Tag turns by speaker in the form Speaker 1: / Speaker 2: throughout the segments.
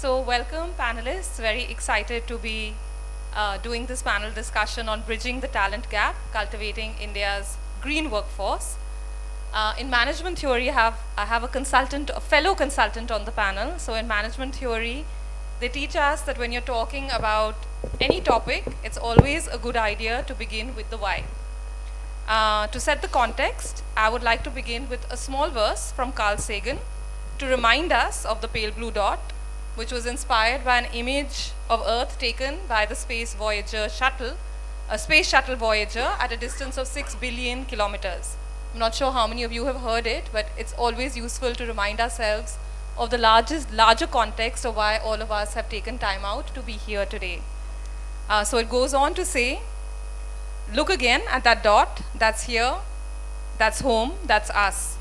Speaker 1: So welcome panelists, very excited to be doing this panel discussion on bridging the talent gap, cultivating India's green workforce. In management theory, I have a fellow consultant on the panel. So in management theory, they teach us that when you're talking about any topic, it's always a good idea to begin with the why. To set the context, I would like to begin with a small verse from Carl Sagan to remind us of the pale blue dot, which was inspired by an image of Earth taken by the space shuttle Voyager at a distance of 6 billion kilometers. I'm not sure how many of you have heard it, but it's always useful to remind ourselves of the larger context of why all of us have taken time out to be here today. So it goes on to say, look again at that dot, that's here, that's home, that's us.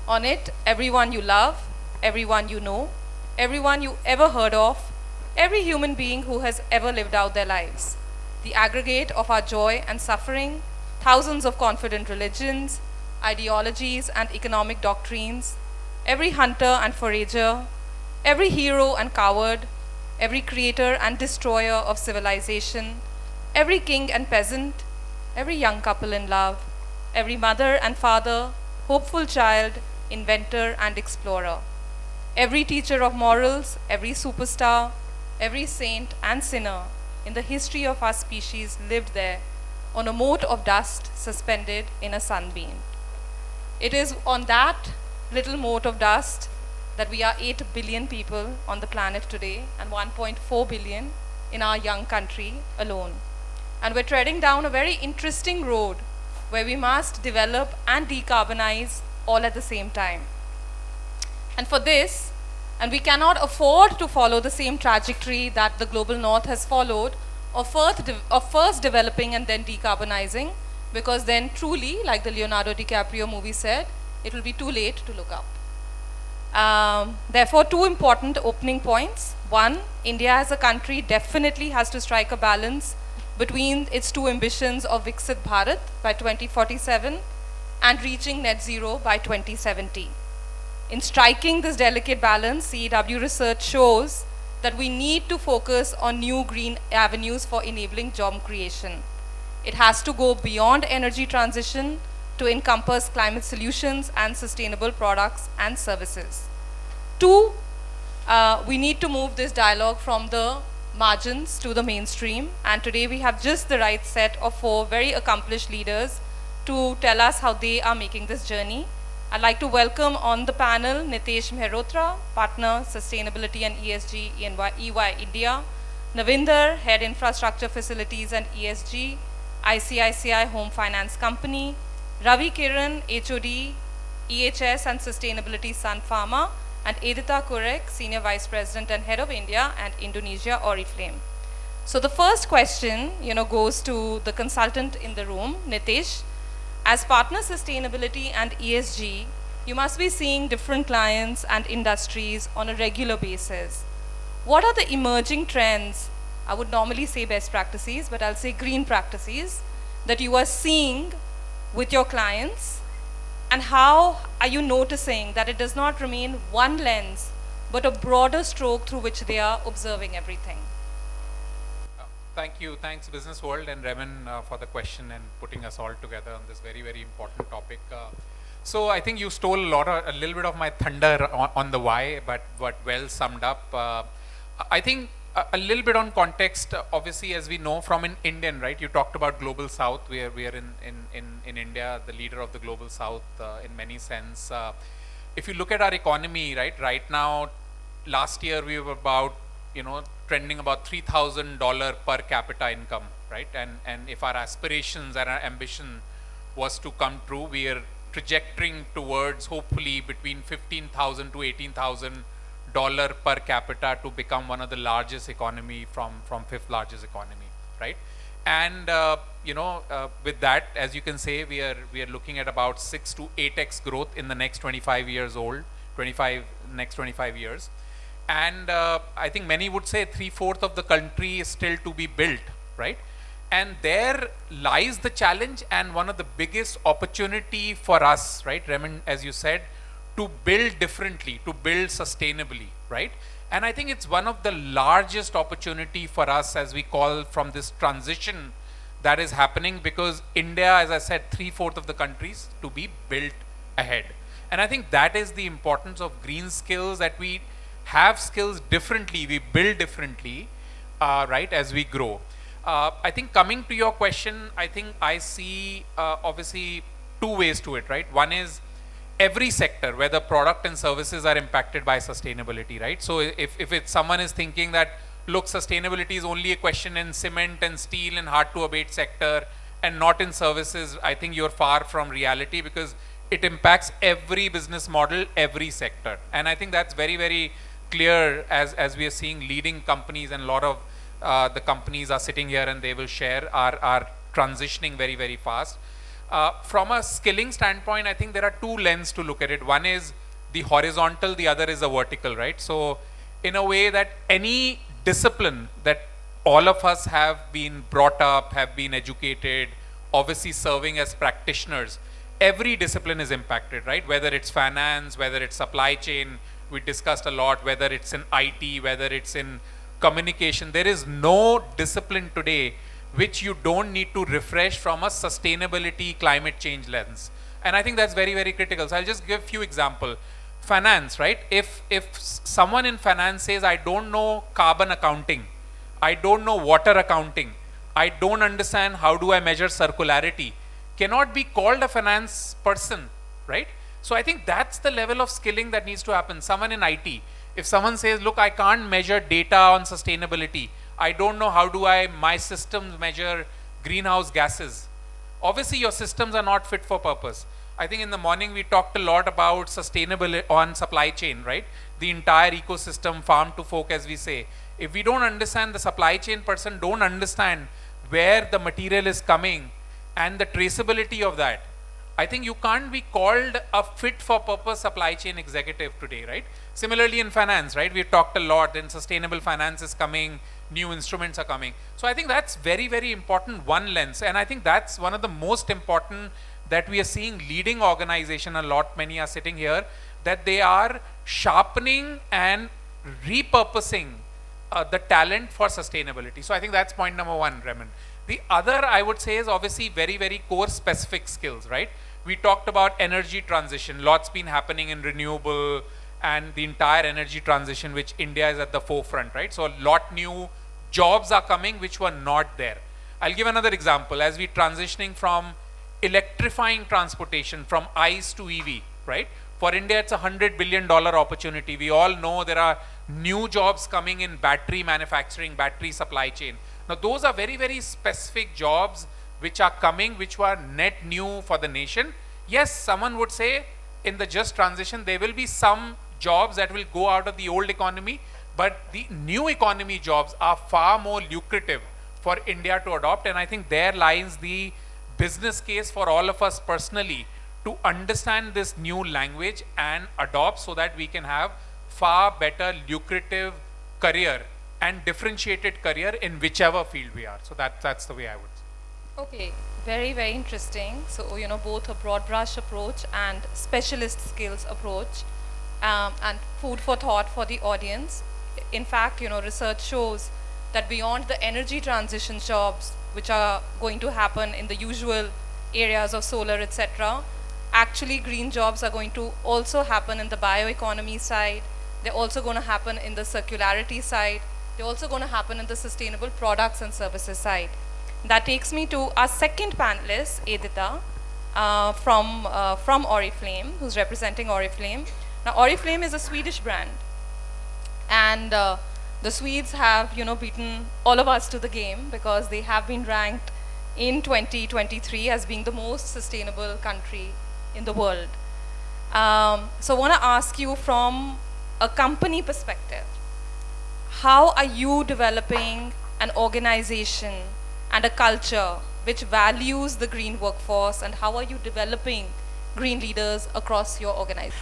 Speaker 1: On it, everyone you love, everyone you know, everyone you ever heard of, every human being who has ever lived out their lives. The aggregate of our joy and suffering, thousands of confident religions, ideologies and economic doctrines, every hunter and forager, every hero and coward, every creator and destroyer of civilization, every king and peasant, every young couple in love, every mother and father, hopeful child, inventor and explorer. Every teacher of morals, every superstar, every saint and sinner in the history of our species lived there on a mote of dust suspended in a sunbeam. It is on that little mote of dust that we are 8 billion people on the planet today and 1.4 billion in our young country alone. And we're treading down a very interesting road where we must develop and decarbonize all at the same time. And for this, and we cannot afford to follow the same trajectory that the global north has followed of first developing and then decarbonizing, because then truly, like the Leonardo DiCaprio movie said, it will be too late to look up. Therefore, two important opening points. One, India as a country definitely has to strike a balance between its two ambitions of Viksit Bharat by 2047 and reaching net zero by 2070. In striking this delicate balance, CEEW research shows that we need to focus on new green avenues for enabling job creation. It has to go beyond energy transition to encompass climate solutions and sustainable products and services. Two, we need to move this dialogue from the margins to the mainstream, and today we have just the right set of 4 very accomplished leaders to tell us how they are making this journey. I'd like to welcome on the panel Nitesh Mehrotra, Partner, Sustainability and ESG, EY India, Navinder, Head Infrastructure Facilities and ESG, ICICI Home Finance Company, Ravi Kiran, HOD, EHS and Sustainability Sun Pharma, and Edyta Kurek, Senior Vice President and Head of India and Indonesia Oriflame. So the first question, goes to the consultant in the room, Nitesh. As partner sustainability and ESG, you must be seeing different clients and industries on a regular basis. What are the emerging trends? I would normally say best practices, but I'll say green practices that you are seeing with your clients, and how are you noticing that it does not remain one lens, but a broader stroke through which they are observing everything?
Speaker 2: Thank you. Thanks Business World and Reman for the question and putting us all together on this very, very important topic. So I think you stole a little bit of my thunder on the why, but well summed up. I think a little bit on context, obviously, as we know from an Indian, right? You talked about Global South. We are in India, the leader of the Global South in many sense. If you look at our economy, right now, last year we were about, trending about $3,000 per capita income, right? And if our aspirations and our ambition was to come true, we are trajectorying towards hopefully between $15,000 to $18,000 per capita to become one of the largest economy from 5th largest economy, right? And with that, as you can say, we are looking at about 6 to 8x growth in the next 25 years. And I think many would say 3/4 of the country is still to be built, right? And there lies the challenge and one of the biggest opportunity for us, right, Reman, as you said, to build differently, to build sustainably, right? And I think it's one of the largest opportunity for us, as we call, from this transition that is happening, because India, as I said, 3/4 of the countries to be built ahead. And I think that is the importance of green skills, that we have skills differently, we build differently, right, as we grow. I think coming to your question, I think I see obviously two ways to it, right? One is every sector, whether product and services, are impacted by sustainability, right? So if it's someone is thinking that, look, sustainability is only a question in cement and steel and hard to abate sector and not in services, I think you're far from reality, because it impacts every business model, every sector. And I think that's very, very clear as we are seeing leading companies, and a lot of the companies are sitting here and they will share, are transitioning very, very fast. From a skilling standpoint, I think there are two lenses to look at it. One is the horizontal, the other is the vertical, right? So in a way that any discipline that all of us have been brought up, have been educated, obviously serving as practitioners, every discipline is impacted, right? Whether it's finance, whether it's supply chain, we discussed a lot, whether it's in IT, whether it's in communication. There is no discipline today which you don't need to refresh from a sustainability, climate change lens. And I think that's very, very critical. So I'll just give a few examples. Finance, right? If someone in finance says, I don't know carbon accounting, I don't know water accounting, I don't understand how do I measure circularity, cannot be called a finance person, right? So I think that's the level of skilling that needs to happen. Someone in IT, if someone says, look, I can't measure data on sustainability, I don't know how do my systems measure greenhouse gases. Obviously your systems are not fit for purpose. I think in the morning we talked a lot about sustainability on supply chain, right? The entire ecosystem, farm to fork, as we say. If we don't understand, the supply chain person don't understand where the material is coming and the traceability of that, I think you can't be called a fit for purpose supply chain executive today, right? Similarly in finance, right? We've talked a lot, and sustainable finance is coming, new instruments are coming. So I think that's very, very important, one lens. And I think that's one of the most important that we are seeing leading organization, a lot, many are sitting here, that they are sharpening and repurposing the talent for sustainability. So I think that's point number one, Reman. The other I would say is obviously very, very core specific skills, right? We talked about energy transition, lots been happening in renewable and the entire energy transition, which India is at the forefront, right? So a lot new jobs are coming which were not there. I'll give another example. As we transitioning from electrifying transportation from ICE to EV, right? For India, it's $100 billion opportunity. We all know there are new jobs coming in battery manufacturing, battery supply chain. Now, those are very, very specific jobs which are coming, which were net new for the nation. Yes, someone would say in the just transition, there will be some jobs that will go out of the old economy, but the new economy jobs are far more lucrative for India to adopt. And I think there lies the business case for all of us personally to understand this new language and adopt, so that we can have far better lucrative career and differentiated career in whichever field we are. So that's the way I would say.
Speaker 1: Okay, very, very interesting. So, you know, both a broad brush approach and specialist skills approach, and food for thought for the audience. In fact, you know, research shows that beyond the energy transition jobs, which are going to happen in the usual areas of solar, etc., actually green jobs are going to also happen in the bioeconomy side. They're also going to happen in the circularity side. They're also going to happen in the sustainable products and services side. That takes me to our second panelist, Edyta, from Oriflame, who's representing Oriflame. Now, Oriflame is a Swedish brand, and the Swedes have, you know, beaten all of us to the game, because they have been ranked in 2023 as being the most sustainable country in the world. So I want to ask you, from a company perspective, how are you developing an organization and a culture which values the green workforce, and how are you developing green leaders across your organization?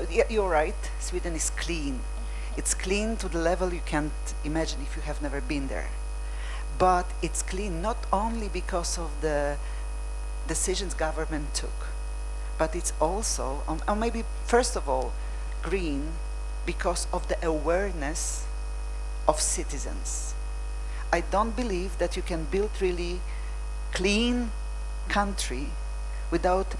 Speaker 3: Yeah, you're right, Sweden is clean. It's clean to the level you can't imagine if you have never been there. But it's clean not only because of the decisions government took, but it's also, or maybe first of all, green because of the awareness of citizens. I don't believe that you can build really clean country without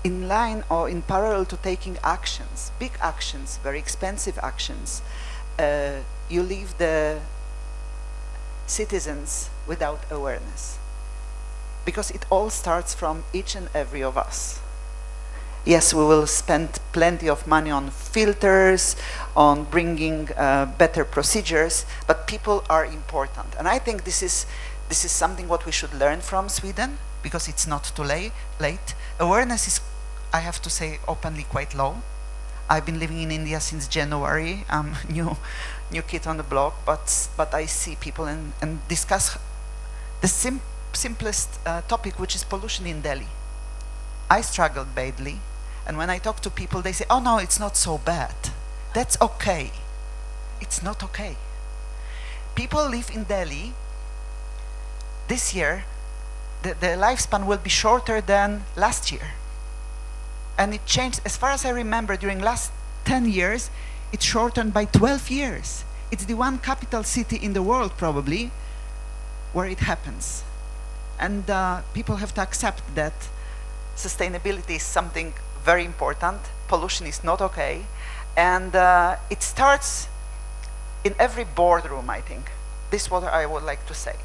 Speaker 3: in line or in parallel to taking actions, big actions, very expensive actions. You leave the citizens without awareness. Because it all starts from each and every of us. Yes, we will spend plenty of money on filters, on bringing better procedures, but people are important. And I think this is something what we should learn from Sweden, because it's not too late. Awareness is, I have to say, openly quite low. I've been living in India since January. I'm new kid on the block, but I see people and discuss the simplest topic, which is pollution in Delhi. I struggled badly, and when I talk to people, they say, "Oh no, it's not so bad. That's okay." It's not okay. People live in Delhi. This year, the lifespan will be shorter than last year. And it changed, as far as I remember, during last 10 years, it's shortened by 12 years. It's the one capital city in the world, probably, where it happens. And people have to accept that sustainability is something very important. Pollution is not okay. And it starts in every boardroom, I think. This is what I would like to say.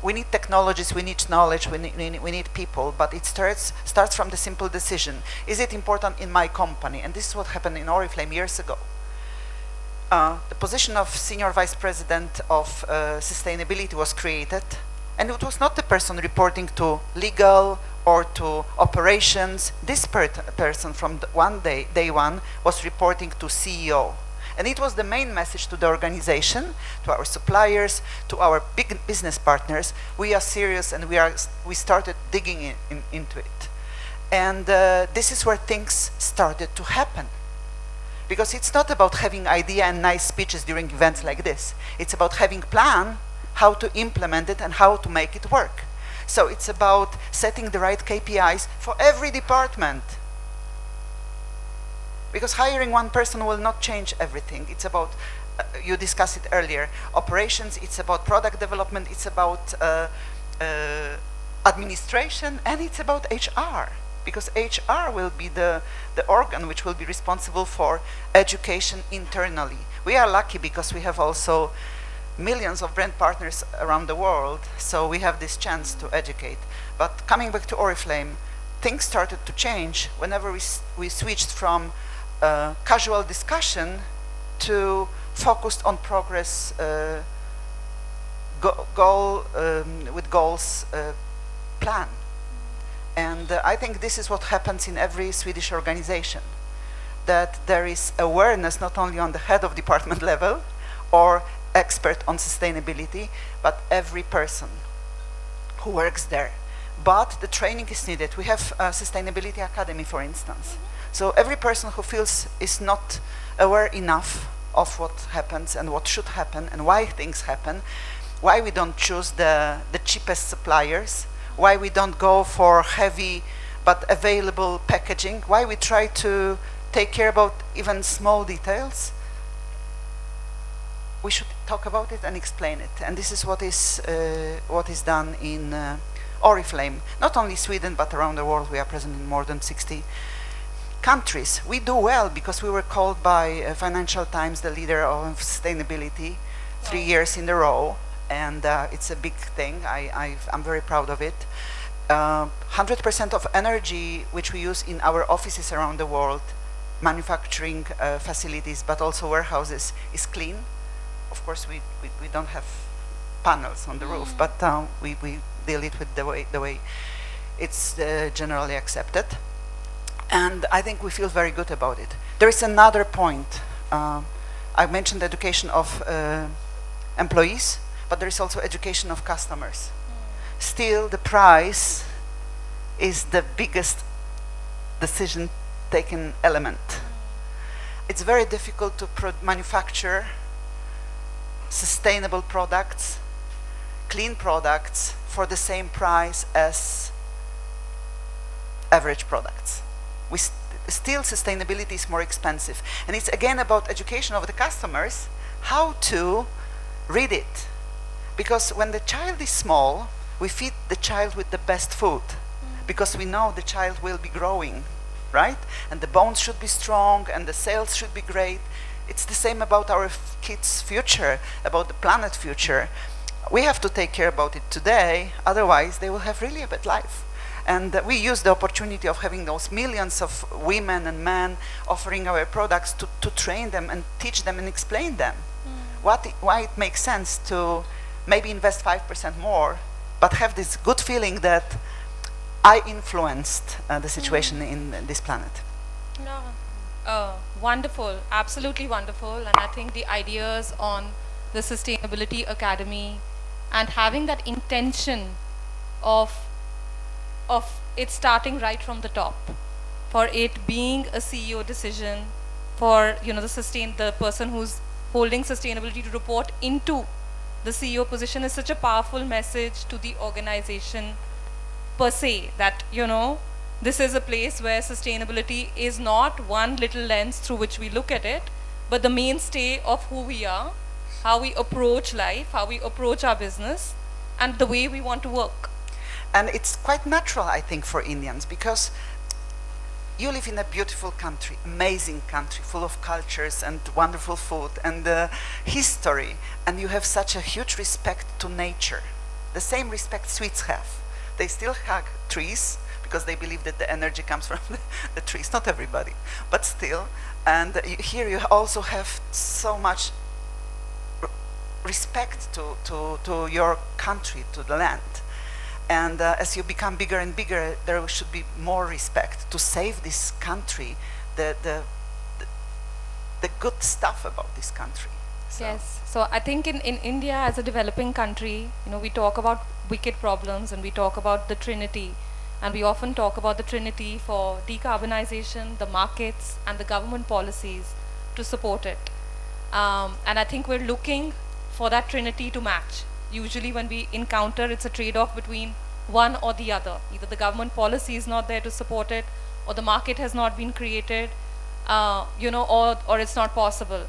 Speaker 3: We need technologies, we need knowledge, we need people, but it starts from the simple decision. Is it important in my company? And this is what happened in Oriflame years ago. The position of Senior Vice President of Sustainability was created, and it was not the person reporting to legal or to operations. This person from day one was reporting to CEO. And it was the main message to the organization, to our suppliers, to our big business partners. We are serious, and we started digging into it. And this is where things started to happen. Because it's not about having idea and nice speeches during events like this. It's about having plan, how to implement it and how to make it work. So it's about setting the right KPIs for every department. Because hiring one person will not change everything. It's about, you discussed it earlier, operations, it's about product development, it's about administration, and it's about HR. Because HR will be the organ which will be responsible for education internally. We are lucky because we have also millions of brand partners around the world, so we have this chance to educate. But coming back to Oriflame, things started to change whenever we switched from casual discussion to focused on progress, with goals plan. And I think this is what happens in every Swedish organization, that there is awareness not only on the head of department level or expert on sustainability, but every person who works there. But the training is needed. We have a Sustainability Academy, for instance. So every person who feels is not aware enough of what happens and what should happen and why things happen, why we don't choose the cheapest suppliers, why we don't go for heavy but available packaging, why we try to take care about even small details, we should talk about it and explain it. And this is what is done in Oriflame. Not only Sweden, but around the world. We are present in more than 60 countries. We do well because we were called by Financial Times the leader of sustainability 3 years in a row, and it's a big thing. I'm very proud of it. 100% of energy which we use in our offices around the world, manufacturing facilities, but also warehouses, is clean. Of course, we don't have panels on the roof, but we deal it with the way it's generally accepted. And I think we feel very good about it. There is another point. I mentioned education of employees, but there is also education of customers. Still, the price is the biggest decision-taking element. It's very difficult to manufacture sustainable products, clean products for the same price as average products. Still sustainability is more expensive. And it's again about education of the customers, how to read it. Because when the child is small, we feed the child with the best food, because we know the child will be growing, right? And the bones should be strong and the cells should be great. It's the same about our kids' future, about the planet future. We have to take care about it today, otherwise they will have really a bad life. And we use the opportunity of having those millions of women and men offering our products to train them and teach them and explain them why it makes sense to maybe invest 5% more, but have this good feeling that I influenced the situation in this planet.
Speaker 1: No. Wonderful, absolutely wonderful. And I think the ideas on the Sustainability Academy and having that intention of it starting right from the top, for it being a CEO decision, for the person who's holding sustainability to report into the CEO position is such a powerful message to the organization per se, that this is a place where sustainability is not one little lens through which we look at it, but the mainstay of who we are, how we approach life, how we approach our business, and the way we want to work.
Speaker 3: And it's quite natural, I think, for Indians, because you live in a beautiful country, amazing country, full of cultures and wonderful food and history, and you have such a huge respect to nature. The same respect Swedes have. They still hug trees because they believe that the energy comes from the trees, not everybody, but still. And here you also have so much respect to your country, to the land. And as you become bigger and bigger, there should be more respect to save this country, the good stuff about this country. So.
Speaker 1: Yes. So I think in India, as a developing country, we talk about wicked problems and we talk about the Trinity. And we often talk about the Trinity for decarbonization, the markets, and the government policies to support it. And I think we're looking for that Trinity to match. Usually when we encounter, it's a trade-off between one or the other. Either the government policy is not there to support it, or the market has not been created, or it's not possible.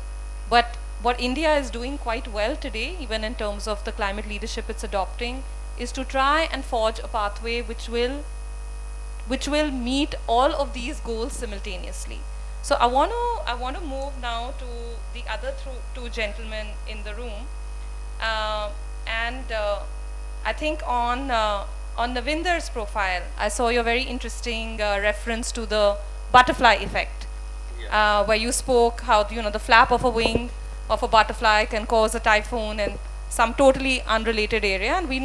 Speaker 1: But what India is doing quite well today, even in terms of the climate leadership it's adopting, is to try and forge a pathway which will meet all of these goals simultaneously. So I want to move now to the other two gentlemen in the room. I think on Navinder's profile, I saw your very interesting reference to the butterfly effect, where you spoke how the flap of a wing of a butterfly can cause a typhoon in some totally unrelated area, and we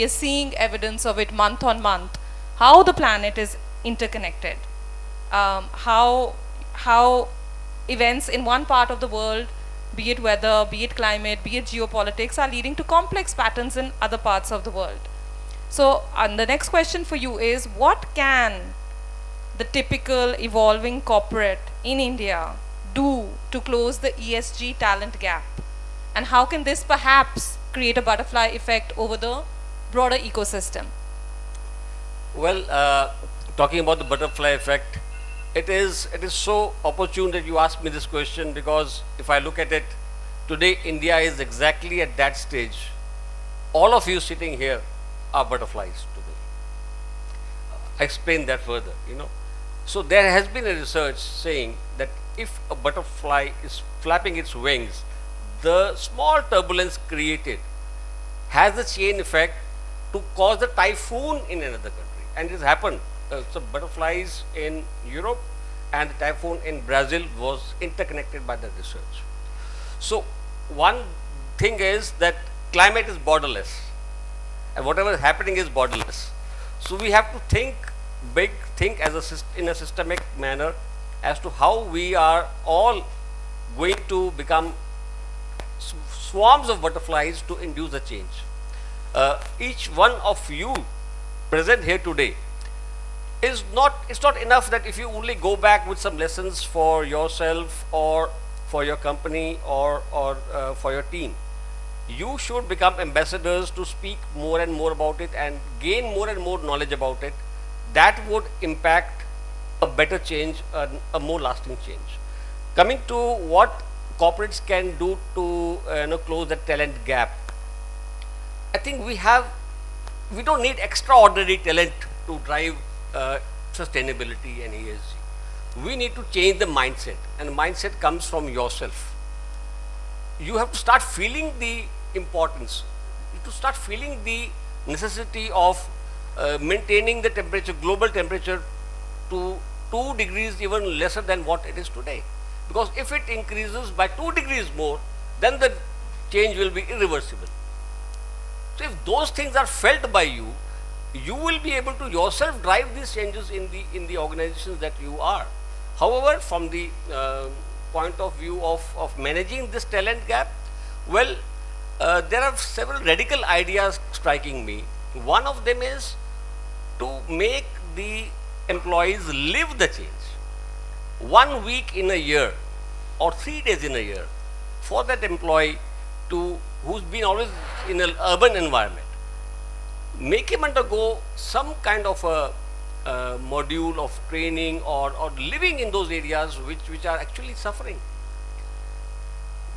Speaker 1: are seeing evidence of it month on month, how the planet is interconnected, how events in one part of the world, be it weather, be it climate, be it geopolitics, are leading to complex patterns in other parts of the world. So the next question for you is, what can the typical evolving corporate in India do to close the ESG talent gap? And how can this perhaps create a butterfly effect over the broader ecosystem?
Speaker 4: Well, talking about the butterfly effect, it is so opportune that you asked me this question, because if I look at it, today India is exactly at that stage. All of you sitting here are butterflies today. I explain that further, So there has been a research saying that if a butterfly is flapping its wings, the small turbulence created has a chain effect to cause a typhoon in another country. And it has happened. So butterflies in Europe and the typhoon in Brazil was interconnected by the research. So one thing is that climate is borderless, and whatever is happening is borderless. So we have to think big, think in a systemic manner as to how we are all going to become swarms of butterflies to induce a change. Each one of you present here today it's not enough that if you only go back with some lessons for yourself or for your company or for your team. You should become ambassadors to speak more and more about it and gain more and more knowledge about it. that would impact a better change, a more lasting change. Coming to what corporates can do to close the talent gap, I think we don't need extraordinary talent to drive sustainability and ESG. We need to change the mindset, and the mindset comes from yourself. You have to start feeling the importance, to start feeling the necessity of maintaining the temperature, global temperature, to 2 degrees even lesser than what it is today. Because if it increases by 2 degrees more, then the change will be irreversible. So if those things are felt by you, you will be able to yourself drive these changes in the organizations that you are. However, from the point of view of managing this talent gap, well, there are several radical ideas striking me. One of them is to make the employees live the change. 1 week in a year or 3 days in a year for that employee who's been always in an urban environment. Make him undergo some kind of a module of training or living in those areas which are actually suffering.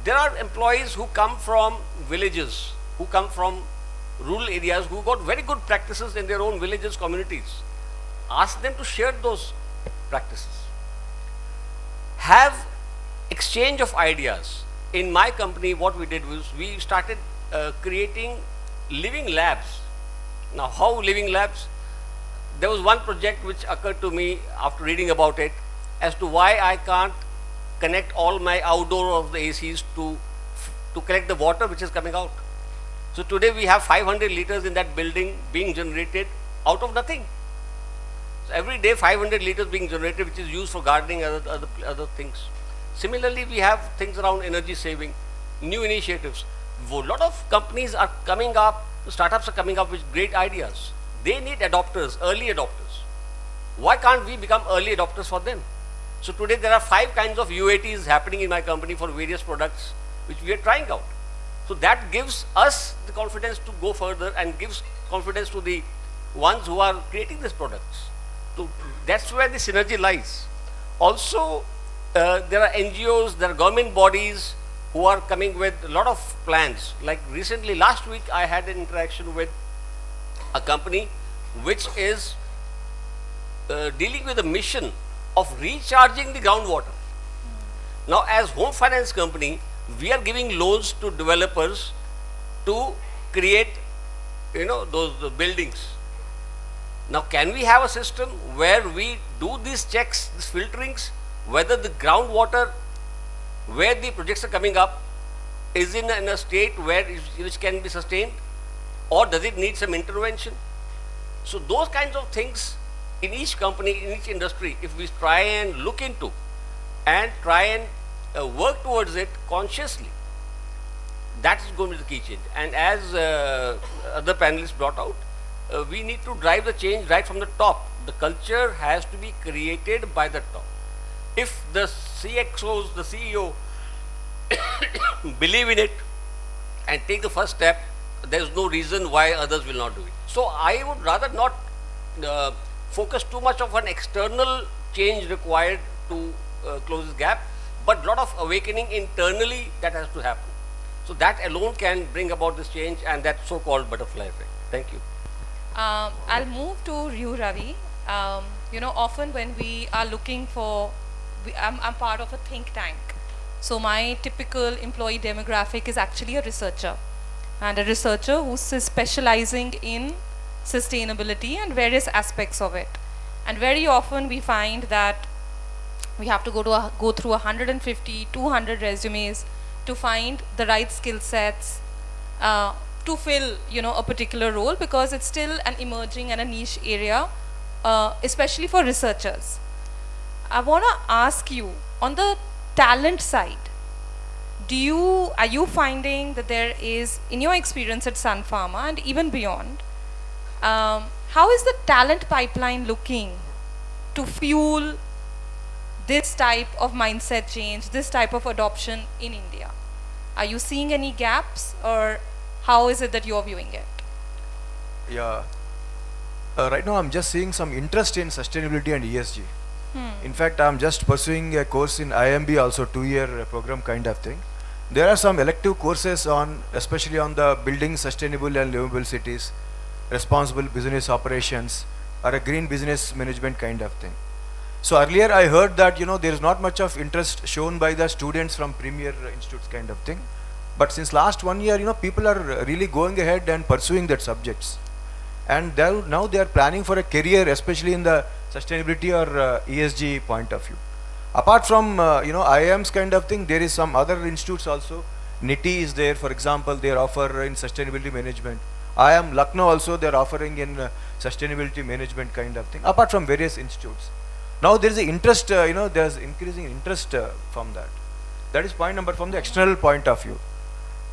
Speaker 4: There are employees who come from villages, who come from rural areas, who got very good practices in their own villages, communities. Ask them to share those practices. Have exchange of ideas. In my company, what we did was we started creating living labs. Now, how living labs? There was one project which occurred to me after reading about it as to why I can't connect all my outdoor of the ACs to collect the water which is coming out. So today we have 500 liters in that building being generated out of nothing. So every day 500 liters being generated, which is used for gardening and other things. Similarly, we have things around energy saving, new initiatives. A lot of companies are coming up, startups are coming up with great ideas. They need adopters, early adopters. Why can't we become early adopters for them? So today there are 5 kinds of UATs happening in my company for various products which we are trying out. So that gives us the confidence to go further and gives confidence to the ones who are creating these products. So that's where the synergy lies. Also, there are NGOs, there are government bodies who are coming with a lot of plans. Like recently, last week, I had an interaction with a company which is dealing with a mission of recharging the groundwater. Now, as home finance company, we are giving loans to developers to create, those buildings. Now, can we have a system where we do these checks, these filterings, whether the groundwater where the projects are coming up is in a state which can be sustained, or does it need some intervention? So those kinds of things in each company, in each industry, if we try and look into and try and work towards it consciously, that is going to be the key change. And as other panelists brought out, we need to drive the change right from the top. The culture has to be created by the top. If the CXOs, the CEO believe in it and take the first step, there is no reason why others will not do it. So I would rather not focus too much of an external change required to close this gap, but a lot of awakening internally that has to happen. So that alone can bring about this change and that so-called butterfly effect. Thank you.
Speaker 1: I'll move to you, Ravi. Often when we are looking for, I'm part of a think tank. So my typical employee demographic is actually a researcher, and a researcher who's specializing in sustainability and various aspects of it. And very often we find that we have to go through 150, 200 resumes to find the right skill sets to fill, a particular role, because it's still an emerging and a niche area, especially for researchers. I want to ask you, on the talent side, are you finding that there is, in your experience at Sun Pharma and even beyond, how is the talent pipeline looking to fuel this type of mindset change, this type of adoption in India? Are you seeing any gaps, or how is it that you're viewing it?
Speaker 5: Yeah. Right now, I'm just seeing some interest in sustainability and ESG. In fact, I'm just pursuing a course in IMB, also 2-year program kind of thing. There are some elective courses on, especially on the building sustainable and livable cities, responsible business operations, or a green business management kind of thing. So earlier I heard that, you know, there is not much of interest shown by the students from premier institutes kind of thing. But since last 1 year, you know, people are really going ahead and pursuing that subjects. And now they are planning for a career, especially in the sustainability or ESG point of view. Apart from, you know, IIMs kind of thing, there is some other institutes also. NITI is there, for example, they offer in sustainability management. IIM Lucknow also, they are offering in sustainability management kind of thing, apart from various institutes. Now there is an interest, you know, there is increasing interest from that. That is point number from the external point of view.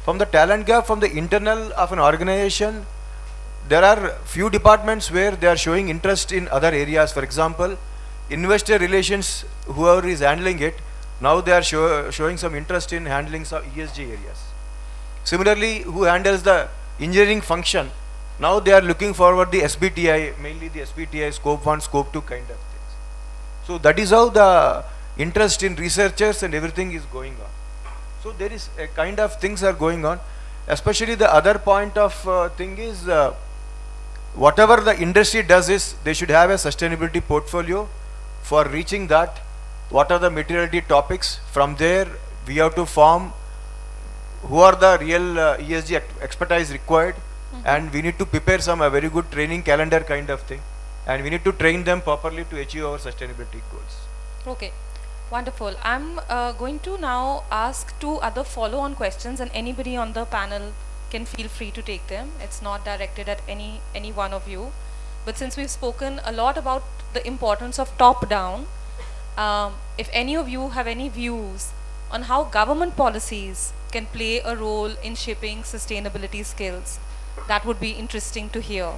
Speaker 5: From the talent gap, from the internal of an organization, there are few departments where they are showing interest in other areas. For example, investor relations, whoever is handling it, now they are showing some interest in handling some ESG areas. Similarly, who handles the engineering function, now they are looking forward the SBTI, mainly the SBTI scope 1, scope 2 kind of things. So that is how the interest in researchers and everything is going on. So there is a kind of things are going on. Especially the other point of thing is, whatever the industry does is, they should have a sustainability portfolio for reaching that. What are the materiality topics? From there, we have to form who are the real ESG expertise required, and we need to prepare some a very good training calendar kind of thing, and we need to train them properly to achieve our sustainability goals.
Speaker 1: Okay, wonderful. I'm going to now ask 2 other follow-on questions, and anybody on the panel can feel free to take them. It's not directed at any one of you. But since we've spoken a lot about the importance of top-down, if any of you have any views on how government policies can play a role in shaping sustainability skills, that would be interesting to hear.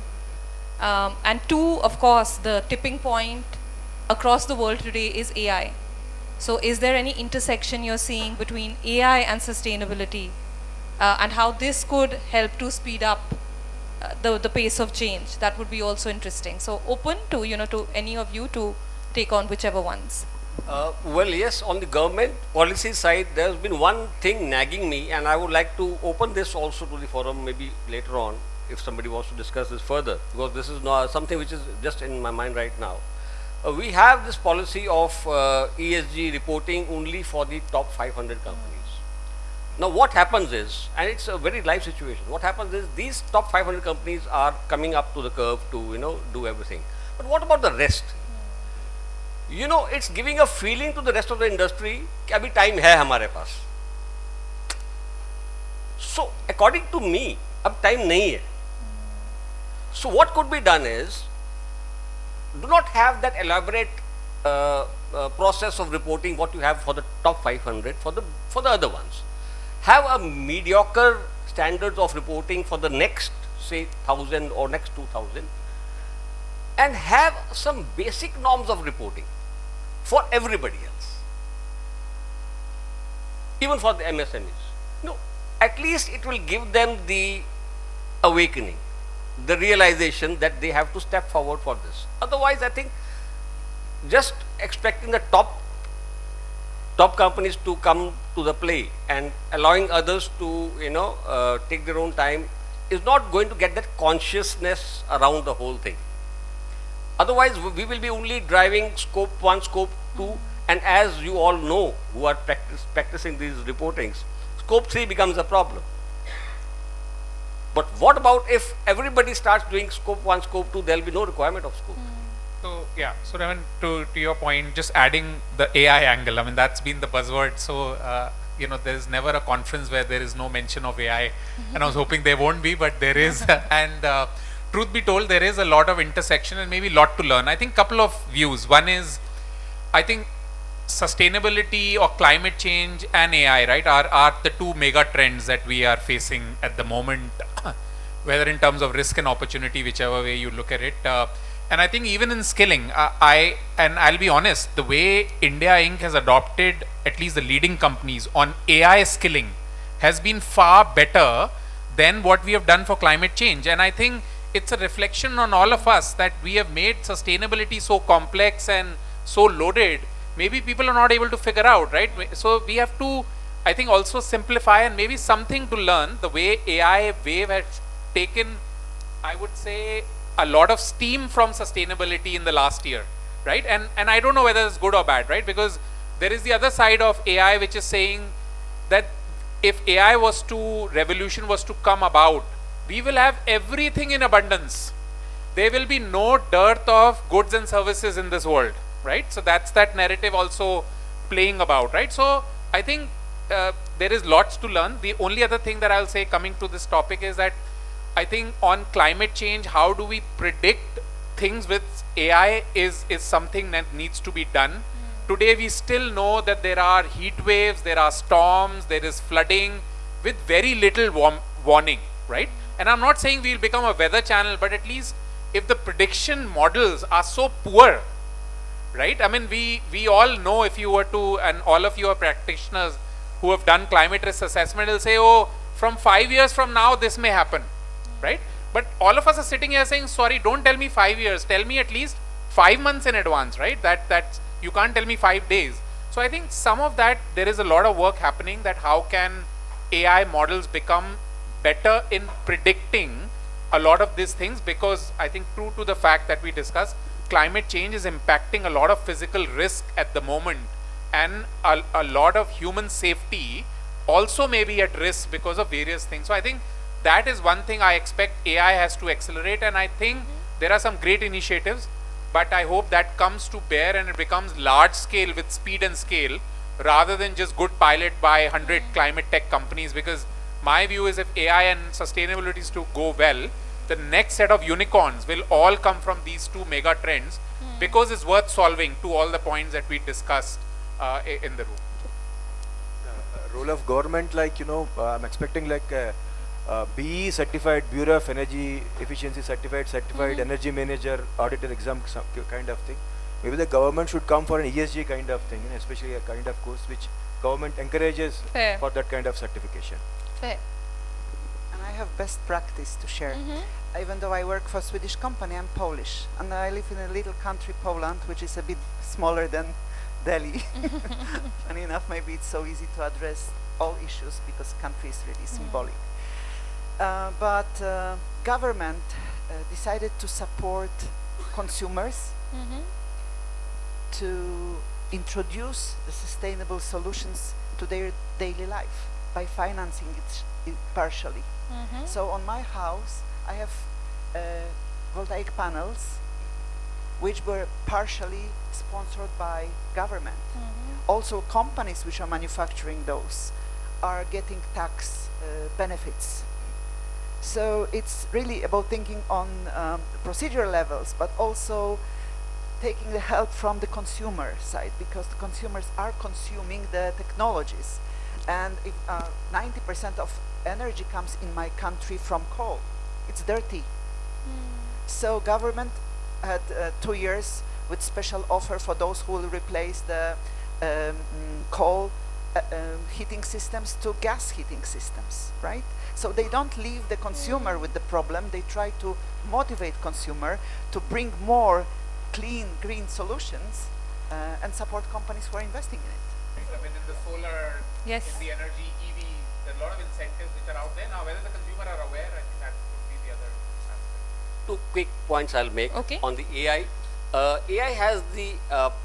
Speaker 1: And 2, of course, the tipping point across the world today is AI. So is there any intersection you're seeing between AI and sustainability, and how this could help to speed up the pace of change? That would be also interesting. So open to, you know, to any of you to take on whichever ones.
Speaker 4: Well, yes, on the government policy side, there has been one thing nagging me, and I would like to open this also to the forum maybe later on, if somebody wants to discuss this further, because this is not something which is just in my mind right now. We have this policy of ESG reporting only for the top 500 companies. Now what happens is, and it's a very live situation, what happens is these top 500 companies are coming up to the curve to, you know, do everything. But what about the rest? You know, it's giving a feeling to the rest of the industry कि अभी time है हमारे पास. So according to me, अब time नहीं है. So what could be done is, do not have that elaborate process of reporting what you have for the top 500 for the other ones. Have a mediocre standards of reporting for the next, say, 1000 or next 2000, and have some basic norms of reporting for everybody else, even for the MSMEs. No, at least it will give them the awakening, the realization that they have to step forward for this. Otherwise, I think just expecting the top companies to come to the play and allowing others to, you know, take their own time is not going to get that consciousness around the whole thing. Otherwise, we will be only driving scope 1, scope 2, and as you all know who are practicing these reportings, scope 3 becomes a problem. But what about if everybody starts doing scope 1, scope 2, there will be no requirement of scope.
Speaker 2: So yeah, so Reman, to your point, just adding the AI angle, I mean, that's been the buzzword. So you know, there is never a conference where there is no mention of AI, and I was hoping there won't be, but there is. And truth be told, there is a lot of intersection and maybe a lot to learn. I think couple of views. One is, I think sustainability or climate change and AI, right, are the 2 mega trends that we are facing at the moment, whether in terms of risk and opportunity, whichever way you look at it. And I think even in skilling, I'll be honest, the way India Inc. has adopted at least the leading companies on AI skilling has been far better than what we have done for climate change. And I think it's a reflection on all of us that we have made sustainability so complex and so loaded. Maybe people are not able to figure out, right? So we have to, I think, also simplify, and maybe something to learn. The way AI wave has taken, I would say, a lot of steam from sustainability in the last year, right? And I don't know whether it's good or bad, right? Because there is the other side of AI, which is saying that if AI was to, revolution was to come about, we will have everything in abundance. There will be no dearth of goods and services in this world, right? So that's that narrative also playing about, right? So I think there is lots to learn. The only other thing that I'll say coming to this topic is that I think on climate change, how do we predict things with AI is something that needs to be done. Today we still know that there are heat waves, there are storms, there is flooding with very little warning, right? And I'm not saying we'll become a weather channel, but at least if the prediction models are so poor, right? I mean, we all know, if you were to, and all of you are practitioners who have done climate risk assessment, will say, oh, from 5 years from now, this may happen, right? But all of us are sitting here saying, sorry, don't tell me 5 years, tell me at least 5 months in advance, right? That's, you can't tell me 5 days. So I think some of that, there is a lot of work happening, that how can AI models become better in predicting a lot of these things, because I think true to the fact that we discussed, climate change is impacting a lot of physical risk at the moment, and a lot of human safety also may be at risk because of various things. So I think that is one thing I expect AI has to accelerate, and I think there are some great initiatives, but I hope that comes to bear and it becomes large scale with speed and scale, rather than just good pilot by 100 climate tech companies. Because my view is, if AI and sustainability is to go well, the next set of unicorns will all come from these two mega trends, because it's worth solving to all the points that we discussed in the room.
Speaker 5: Role of government, like, I'm expecting like BE certified, Bureau of Energy Efficiency certified energy manager, auditor exam, some kind of thing. Maybe the government should come for an ESG kind of thing, especially a kind of course which government encourages for that kind of certification.
Speaker 1: Fair.
Speaker 3: And I have best practice to share. Even though I work for a Swedish company, I'm Polish, and I live in a little country, Poland, which is a bit smaller than Delhi. Funny enough, maybe it's so easy to address all issues because country is really symbolic. But government decided to support consumers to introduce the sustainable solutions to their daily life by financing it partially. So on my house, I have voltaic panels which were partially sponsored by government. Also, companies which are manufacturing those are getting tax benefits. So it's really about thinking on procedural levels, but also taking the help from the consumer side, because the consumers are consuming the technologies. And if 90% of energy comes in my country from coal, it's dirty. So government had 2 years with special offer for those who will replace the coal heating systems to gas heating systems, right? So they don't leave the consumer with the problem, they try to motivate consumer to bring more clean, green solutions and support companies who are investing in it.
Speaker 2: I mean, in the solar,
Speaker 1: Yes.
Speaker 2: in the energy, EV, there are a lot of incentives which are out there. Now, whether the consumer are aware, I think that would be the other aspect.
Speaker 4: 2 quick points I'll make on the AI. AI has the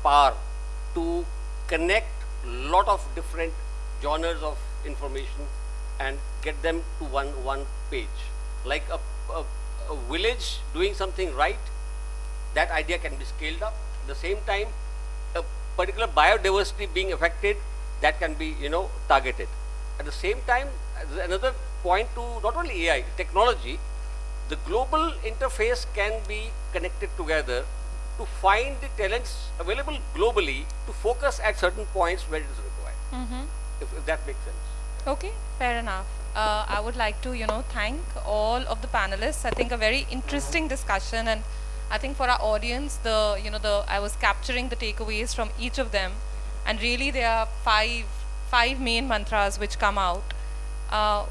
Speaker 4: power to connect lot of different genres of information and get them to one page. Like a village doing something right, that idea can be scaled up. At the same time, a particular biodiversity being affected, that can be targeted. At the same time, another point to not only AI, technology, the global interface can be connected together to find the talents available globally to focus at certain points where it is required. If that makes sense.
Speaker 1: Okay, fair enough. I would like to, thank all of the panelists. I think a very interesting discussion, and I think for our audience, I was capturing the takeaways from each of them, and really there are five main mantras which come out.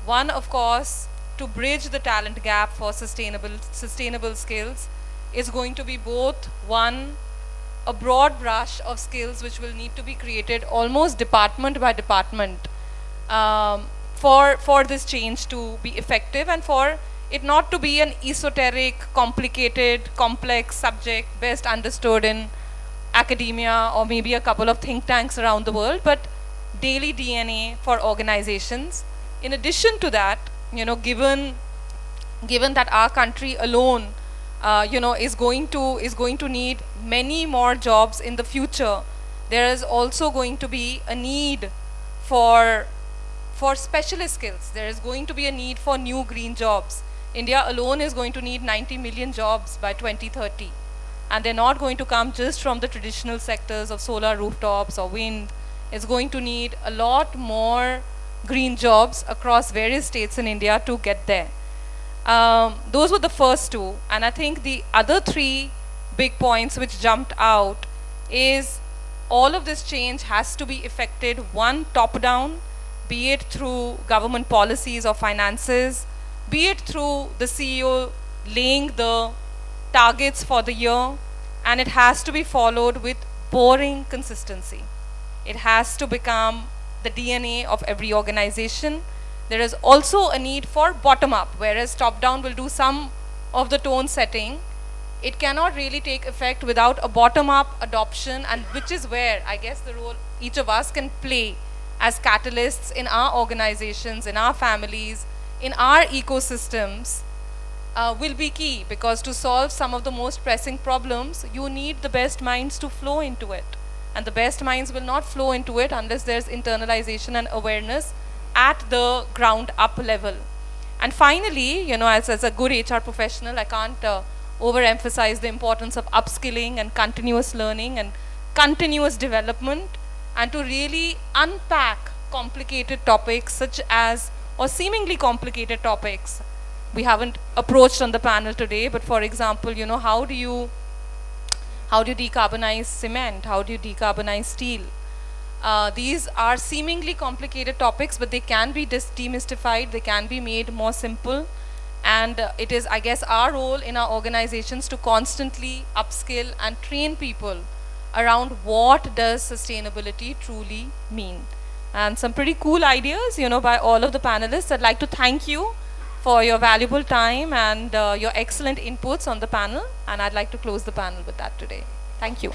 Speaker 1: One, of course, to bridge the talent gap for sustainable skills is going to be both one, a broad brush of skills which will need to be created almost department by department for this change to be effective and for it not to be an esoteric, complicated, complex subject best understood in academia or maybe a couple of think tanks around the world, but daily DNA for organizations. In addition to that, given that our country alone, is going to need many more jobs in the future, there is also going to be a need for specialist skills. There is going to be a need for new green jobs. India alone is going to need 90 million jobs by 2030. And they're not going to come just from the traditional sectors of solar rooftops or wind. It's going to need a lot more green jobs across various states in India to get there. Those were the first two. And I think the other three big points which jumped out is all of this change has to be effected, one, top-down, be it through government policies or finances, be it through the CEO laying the targets for the year, and it has to be followed with boring consistency. It has to become the DNA of every organization. There is also a need for bottom-up, whereas top-down will do some of the tone setting. It cannot really take effect without a bottom-up adoption, and which is where I guess the role each of us can play as catalysts in our organizations, in our families, in our ecosystems, will be key, because to solve some of the most pressing problems, you need the best minds to flow into it. And the best minds will not flow into it unless there's internalization and awareness at the ground up level. And finally, as a good HR professional, I can't overemphasize the importance of upskilling and continuous learning and continuous development, and to really unpack complicated topics such as, or seemingly complicated topics we haven't approached on the panel today, but for example, how do you decarbonize cement? How do you decarbonize steel? These are seemingly complicated topics, but they can be demystified, they can be made more simple. And it is, I guess, our role in our organizations to constantly upskill and train people around what does sustainability truly mean. And some pretty cool ideas, by all of the panelists. I'd like to thank you for your valuable time and your excellent inputs on the panel. And I'd like to close the panel with that today. Thank you.